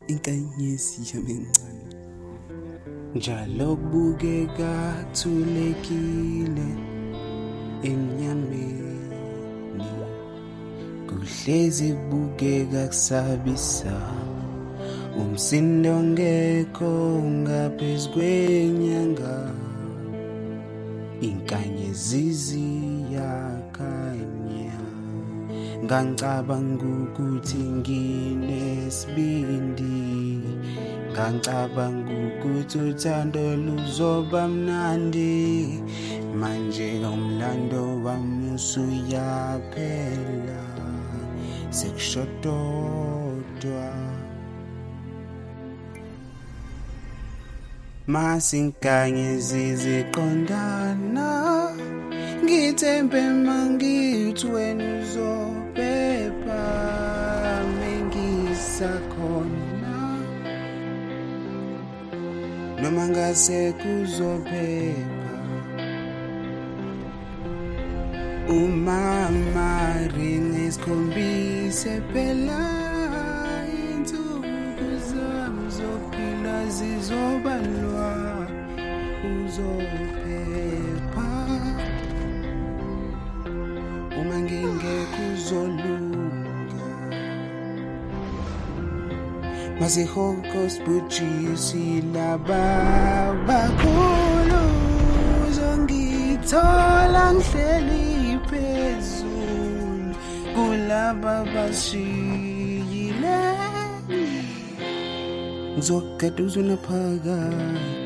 inkanyezi yami encane. Njalo kubukeka thulekile emnyameni, kuhlezi kubukeka kusabisa, umsindo ngekho ngaphezu kwenyanga, inkanyezi ziyakhanya. Ngangicabanga ukuthi nginesibindi, ngangicabanga ukuthi uthando luzoba mnandi, manje umlando wami usuyaphela, sekushododwa. Masinkanyezi ziqondana, ngithembe mangithi wena uzophepha mengisakhona, noma ngase kuzophepha. Umama ringa isikhombise phela, insuku zami zokuphila zizobalwa, uzophepha. Uma ngingekho uzolunga, masihoko sibhujisi laba bakhulu, uzongithola ngihleli phezulu kulaba bashiyile, ngizogada unaphakade.